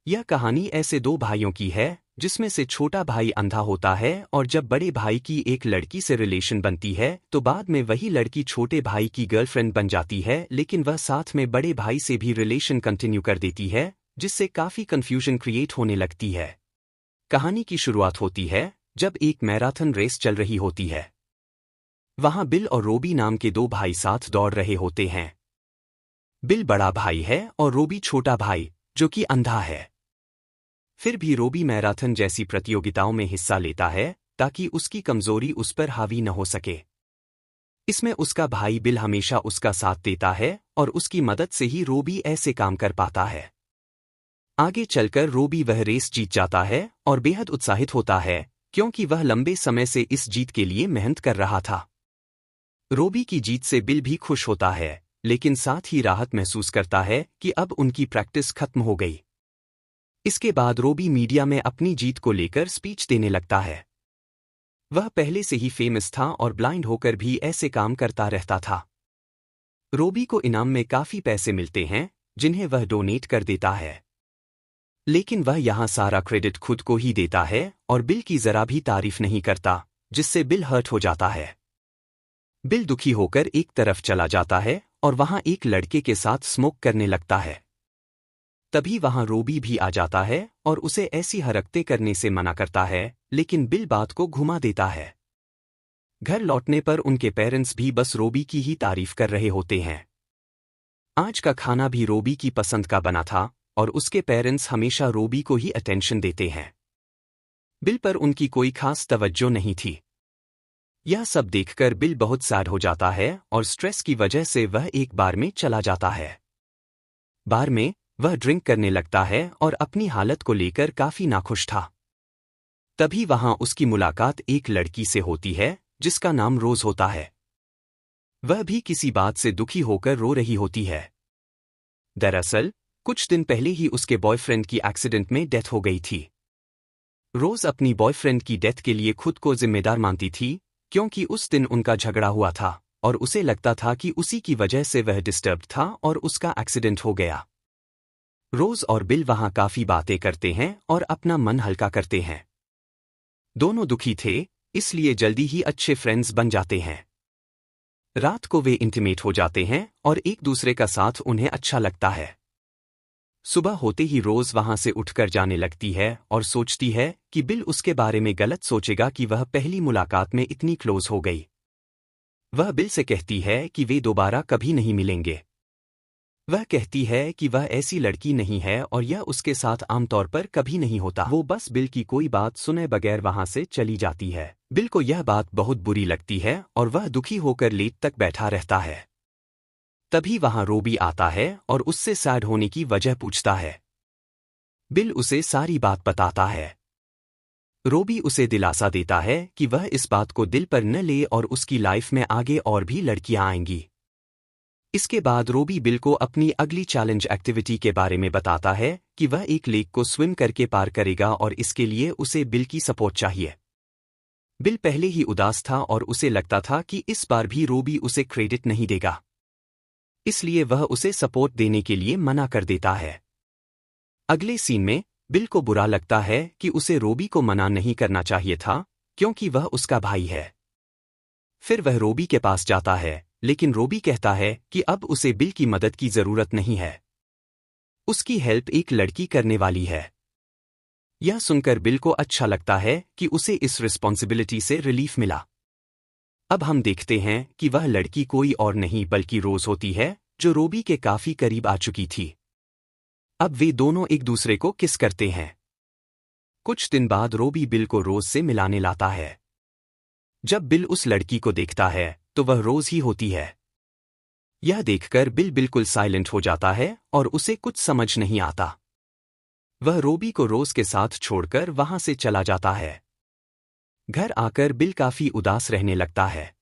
यह कहानी ऐसे दो भाइयों की है जिसमें से छोटा भाई अंधा होता है और जब बड़े भाई की एक लड़की से रिलेशन बनती है तो बाद में वही लड़की छोटे भाई की गर्लफ्रेंड बन जाती है, लेकिन वह साथ में बड़े भाई से भी रिलेशन कंटिन्यू कर देती है, जिससे काफी कंफ्यूजन क्रिएट होने लगती है। कहानी की शुरुआत होती है जब एक मैराथन रेस चल रही होती है। वहां बिल और रोबी नाम के दो भाई साथ दौड़ रहे होते हैं। बिल बड़ा भाई है और रोबी छोटा भाई जो कि अंधा है। फिर भी रोबी मैराथन जैसी प्रतियोगिताओं में हिस्सा लेता है ताकि उसकी कमजोरी उस पर हावी न हो सके। इसमें उसका भाई बिल हमेशा उसका साथ देता है और उसकी मदद से ही रोबी ऐसे काम कर पाता है। आगे चलकर रोबी वह रेस जीत जाता है और बेहद उत्साहित होता है क्योंकि वह लंबे समय से इस जीत के लिए मेहनत कर रहा था। रोबी की जीत से बिल भी खुश होता है, लेकिन साथ ही राहत महसूस करता है कि अब उनकी प्रैक्टिस खत्म हो गई। इसके बाद रोबी मीडिया में अपनी जीत को लेकर स्पीच देने लगता है। वह पहले से ही फेमस था और ब्लाइंड होकर भी ऐसे काम करता रहता था। रोबी को इनाम में काफी पैसे मिलते हैं जिन्हें वह डोनेट कर देता है, लेकिन वह यहां सारा क्रेडिट खुद को ही देता है और बिल की जरा भी तारीफ नहीं करता, जिससे बिल हर्ट हो जाता है। बिल दुखी होकर एक तरफ चला जाता है और वहां एक लड़के के साथ स्मोक करने लगता है। तभी वहां रोबी भी आ जाता है और उसे ऐसी हरकतें करने से मना करता है, लेकिन बिल बात को घुमा देता है। घर लौटने पर उनके पेरेंट्स भी बस रोबी की ही तारीफ कर रहे होते हैं। आज का खाना भी रोबी की पसंद का बना था और उसके पेरेंट्स हमेशा रोबी को ही अटेंशन देते हैं। बिल पर उनकी कोई खास तवज्जो नहीं थी। यह सब देखकर बिल बहुत सैड हो जाता है और स्ट्रेस की वजह से वह एक बार में चला जाता है। बार में वह ड्रिंक करने लगता है और अपनी हालत को लेकर काफी नाखुश था। तभी वहां उसकी मुलाकात एक लड़की से होती है जिसका नाम रोज होता है। वह भी किसी बात से दुखी होकर रो रही होती है। दरअसल कुछ दिन पहले ही उसके बॉयफ्रेंड की एक्सीडेंट में डेथ हो गई थी। रोज अपनी बॉयफ्रेंड की डेथ के लिए खुद को जिम्मेदार मानती थी क्योंकि उस दिन उनका झगड़ा हुआ था और उसे लगता था कि उसी की वजह से वह डिस्टर्ब था और उसका एक्सीडेंट हो गया। रोज और बिल वहां काफी बातें करते हैं और अपना मन हल्का करते हैं। दोनों दुखी थे, इसलिए जल्दी ही अच्छे फ्रेंड्स बन जाते हैं। रात को वे इंटीमेट हो जाते हैं और एक दूसरे का साथ उन्हें अच्छा लगता है। सुबह होते ही रोज वहां से उठकर जाने लगती है और सोचती है कि बिल उसके बारे में गलत सोचेगा कि वह पहली मुलाकात में इतनी क्लोज हो गई। वह बिल से कहती है कि वे दोबारा कभी नहीं मिलेंगे। वह कहती है कि वह ऐसी लड़की नहीं है और यह उसके साथ आमतौर पर कभी नहीं होता। वो बस बिल की कोई बात सुने बगैर वहां से चली जाती है। बिल को यह बात बहुत बुरी लगती है और वह दुखी होकर लेट तक बैठा रहता है। तभी वहां रोबी आता है और उससे सैड होने की वजह पूछता है। बिल उसे सारी बात बताता है। रोबी उसे दिलासा देता है कि वह इस बात को दिल पर न ले और उसकी लाइफ में आगे और भी लड़कियां आएंगी। इसके बाद रोबी बिल को अपनी अगली चैलेंज एक्टिविटी के बारे में बताता है कि वह एक लेक को स्विम करके पार करेगा और इसके लिए उसे बिल की सपोर्ट चाहिए। बिल पहले ही उदास था और उसे लगता था कि इस बार भी रोबी उसे क्रेडिट नहीं देगा, इसलिए वह उसे सपोर्ट देने के लिए मना कर देता है। अगले सीन में बिल को बुरा लगता है कि उसे रोबी को मना नहीं करना चाहिए था क्योंकि वह उसका भाई है। फिर वह रोबी के पास जाता है, लेकिन रोबी कहता है कि अब उसे बिल की मदद की जरूरत नहीं है। उसकी हेल्प एक लड़की करने वाली है। यह सुनकर बिल को अच्छा लगता है कि उसे इस रिस्पॉन्सिबिलिटी से रिलीफ मिला। अब हम देखते हैं कि वह लड़की कोई और नहीं बल्कि रोज होती है, जो रोबी के काफी करीब आ चुकी थी। अब वे दोनों एक दूसरे को किस करते हैं। कुछ दिन बाद रोबी बिल को रोज से मिलाने लाता है। जब बिल उस लड़की को देखता है तो वह रोज ही होती है। यह देखकर बिल बिल्कुल साइलेंट हो जाता है और उसे कुछ समझ नहीं आता। वह रोबी को रोज के साथ छोड़कर वहां से चला जाता है। घर आकर बिल काफी उदास रहने लगता है।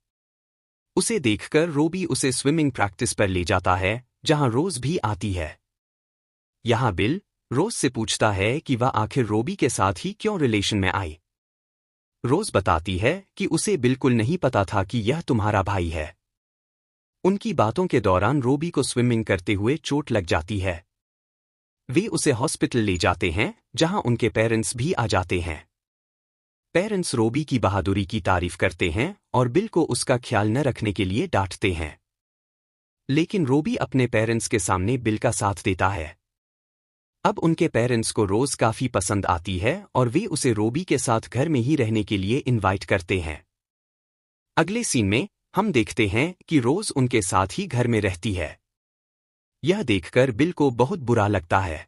उसे देखकर रोबी उसे स्विमिंग प्रैक्टिस पर ले जाता है, जहां रोज भी आती है। यहां बिल रोज से पूछता है कि वह आखिर रोबी के साथ ही क्यों रिलेशन में आई। रोज बताती है कि उसे बिल्कुल नहीं पता था कि यह तुम्हारा भाई है। उनकी बातों के दौरान रोबी को स्विमिंग करते हुए चोट लग जाती है। वे उसे हॉस्पिटल ले जाते हैं जहां उनके पेरेंट्स भी आ जाते हैं। पेरेंट्स रोबी की बहादुरी की तारीफ करते हैं और बिल को उसका ख्याल न रखने के लिए डांटते हैं। लेकिन रोबी अपने पेरेंट्स के सामने बिल का साथ देता है। अब उनके पेरेंट्स को रोज काफी पसंद आती है और वे उसे रोबी के साथ घर में ही रहने के लिए इनवाइट करते हैं। अगले सीन में हम देखते हैं कि रोज उनके साथ ही घर में रहती है। यह देखकर बिल को बहुत बुरा लगता है।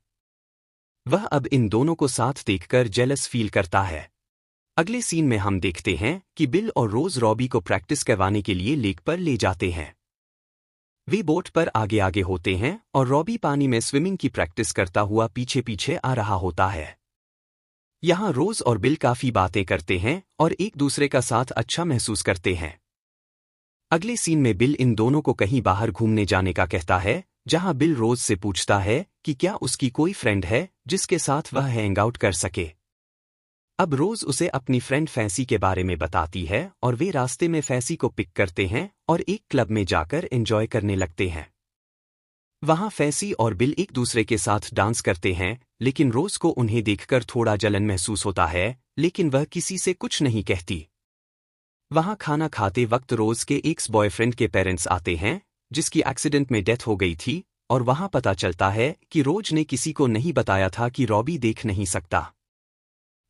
वह अब इन दोनों को साथ देखकर जेलस फील करता है। अगले सीन में हम देखते हैं कि बिल और रोज रॉबी को प्रैक्टिस करवाने के लिए लेक पर ले जाते हैं। वे बोट पर आगे आगे होते हैं और रॉबी पानी में स्विमिंग की प्रैक्टिस करता हुआ पीछे पीछे आ रहा होता है। यहाँ रोज और बिल काफी बातें करते हैं और एक दूसरे का साथ अच्छा महसूस करते हैं। अगले सीन में बिल इन दोनों को कहीं बाहर घूमने जाने का कहता है, जहां बिल रोज से पूछता है कि क्या उसकी कोई फ्रेंड है जिसके साथ वह हैंग आउट कर सके। अब रोज उसे अपनी फ्रेंड फैंसी के बारे में बताती है और वे रास्ते में फैंसी को पिक करते हैं और एक क्लब में जाकर एंजॉय करने लगते हैं। वहां फैंसी और बिल एक दूसरे के साथ डांस करते हैं, लेकिन रोज को उन्हें देखकर थोड़ा जलन महसूस होता है, लेकिन वह किसी से कुछ नहीं कहती। वहां खाना खाते वक्त रोज के एक्स बॉयफ्रेंड के पेरेंट्स आते हैं, जिसकी एक्सीडेंट में डेथ हो गई थी, और वहां पता चलता है कि रोज ने किसी को नहीं बताया था कि रॉबी देख नहीं सकता।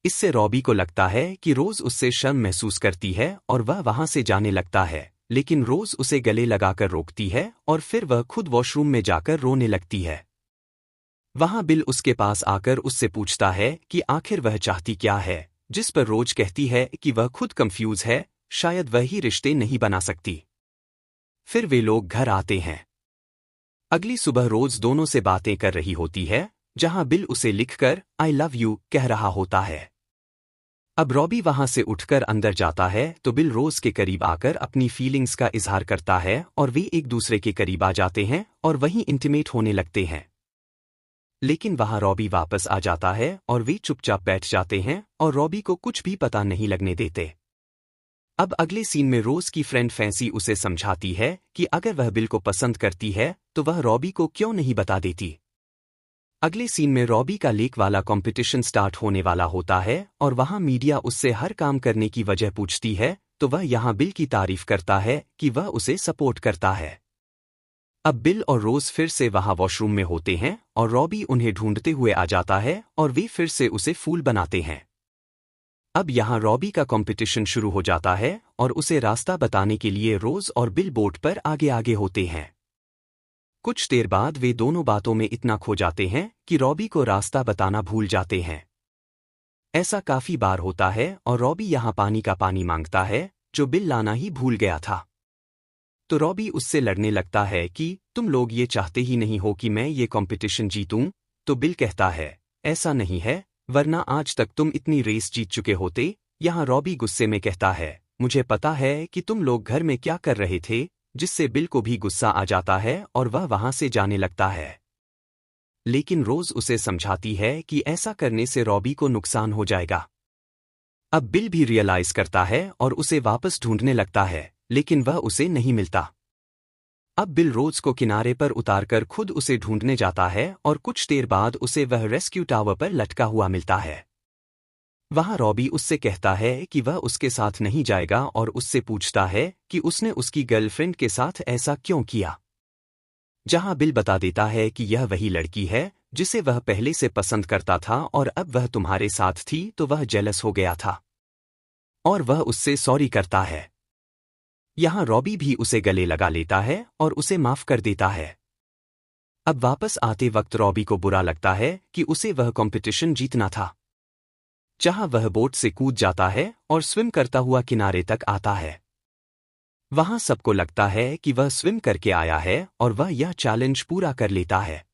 इससे रॉबी को लगता है कि रोज उससे शर्म महसूस करती है और वह वहां से जाने लगता है, लेकिन रोज उसे गले लगाकर रोकती है और फिर वह खुद वॉशरूम में जाकर रोने लगती है। वहां बिल उसके पास आकर उससे पूछता है कि आखिर वह चाहती क्या है, जिस पर रोज कहती है कि वह खुद कंफ्यूज है, शायद वह ही रिश्ते नहीं बना सकती। फिर वे लोग घर आते हैं। अगली सुबह रोज दोनों से बातें कर रही होती है, जहां बिल उसे लिखकर आई लव यू कह रहा होता है। अब रॉबी वहां से उठकर अंदर जाता है तो बिल रोज के करीब आकर अपनी फीलिंग्स का इजहार करता है और वे एक दूसरे के करीब आ जाते हैं और वहीं इंटीमेट होने लगते हैं। लेकिन वहां रॉबी वापस आ जाता है और वे चुपचाप बैठ जाते हैं और रॉबी को कुछ भी पता नहीं लगने देते। अब अगले सीन में रोज की फ्रेंड फैंसी उसे समझाती है कि अगर वह बिल को पसंद करती है तो वह रॉबी को क्यों नहीं बता देती। अगले सीन में रॉबी का लेक वाला कंपटीशन स्टार्ट होने वाला होता है और वहां मीडिया उससे हर काम करने की वजह पूछती है, तो वह यहां बिल की तारीफ करता है कि वह उसे सपोर्ट करता है। अब बिल और रोज फिर से वहां वॉशरूम में होते हैं और रॉबी उन्हें ढूंढते हुए आ जाता है और वे फिर से उसे फूल बनाते हैं। अब यहां रॉबी का कंपटीशन शुरू हो जाता है और उसे रास्ता बताने के लिए रोज और बिल बोट पर आगे आगे होते हैं। कुछ देर बाद वे दोनों बातों में इतना खो जाते हैं कि रॉबी को रास्ता बताना भूल जाते हैं। ऐसा काफी बार होता है और रॉबी यहां पानी का पानी मांगता है, जो बिल लाना ही भूल गया था। तो रॉबी उससे लड़ने लगता है कि तुम लोग ये चाहते ही नहीं हो कि मैं ये कंपटीशन जीतूं। तो बिल कहता है, ऐसा नहीं है, वरना आज तक तुम इतनी रेस जीत चुके होते। यहां रॉबी गुस्से में कहता है, मुझे पता है कि तुम लोग घर में क्या कर रहे थे, जिससे बिल को भी गुस्सा आ जाता है और वह वहां से जाने लगता है। लेकिन रोज उसे समझाती है कि ऐसा करने से रॉबी को नुकसान हो जाएगा। अब बिल भी रियलाइज करता है और उसे वापस ढूंढने लगता है, लेकिन वह उसे नहीं मिलता। अब बिल रोज को किनारे पर उतारकर खुद उसे ढूंढने जाता है और कुछ देर बाद उसे वह रेस्क्यू टावर पर लटका हुआ मिलता है। वहां रॉबी उससे कहता है कि वह उसके साथ नहीं जाएगा और उससे पूछता है कि उसने उसकी गर्लफ्रेंड के साथ ऐसा क्यों किया। जहां बिल बता देता है कि यह वही लड़की है जिसे वह पहले से पसंद करता था और अब वह तुम्हारे साथ थी, तो वह जेलस हो गया था और वह उससे सॉरी करता है। यहां रॉबी भी उसे गले लगा लेता है और उसे माफ कर देता है। अब वापस आते वक्त रॉबी को बुरा लगता है कि उसे वह कंपटीशन जीतना था। जहां वह बोट से कूद जाता है और स्विम करता हुआ किनारे तक आता है। वहां सबको लगता है कि वह स्विम करके आया है और वह यह चैलेंज पूरा कर लेता है।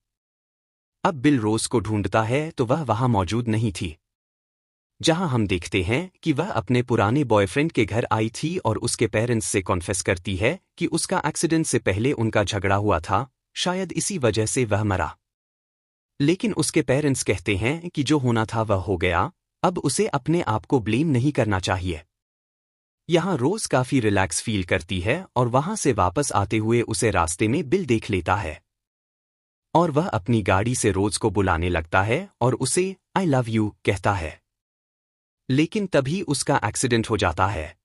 अब बिल रोज को ढूंढता है तो वह वहां मौजूद नहीं थी। जहां हम देखते हैं कि वह अपने पुराने बॉयफ्रेंड के घर आई थी और उसके पेरेंट्स से कॉन्फेस करती है कि उसका एक्सीडेंट से पहले उनका झगड़ा हुआ था, शायद इसी वजह से वह मरा। लेकिन उसके पेरेंट्स कहते हैं कि जो होना था वह हो गया, अब उसे अपने आप को ब्लेम नहीं करना चाहिए। यहां रोज काफी रिलैक्स फील करती है और वहां से वापस आते हुए उसे रास्ते में बिल देख लेता है। और वह अपनी गाड़ी से रोज को बुलाने लगता है और उसे आई लव यू कहता है। लेकिन तभी उसका एक्सीडेंट हो जाता है।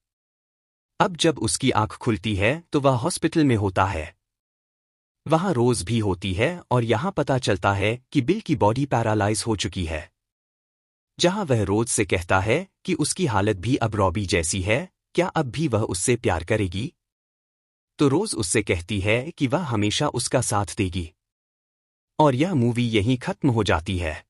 अब जब उसकी आंख खुलती है तो वह हॉस्पिटल में होता है। वहां रोज भी होती है और यहां पता चलता है कि बिल की बॉडी पैरालाइज हो चुकी है। जहां वह रोज से कहता है कि उसकी हालत भी अब रॉबी जैसी है, क्या अब भी वह उससे प्यार करेगी? तो रोज उससे कहती है कि वह हमेशा उसका साथ देगी। और यह मूवी यहीं खत्म हो जाती है।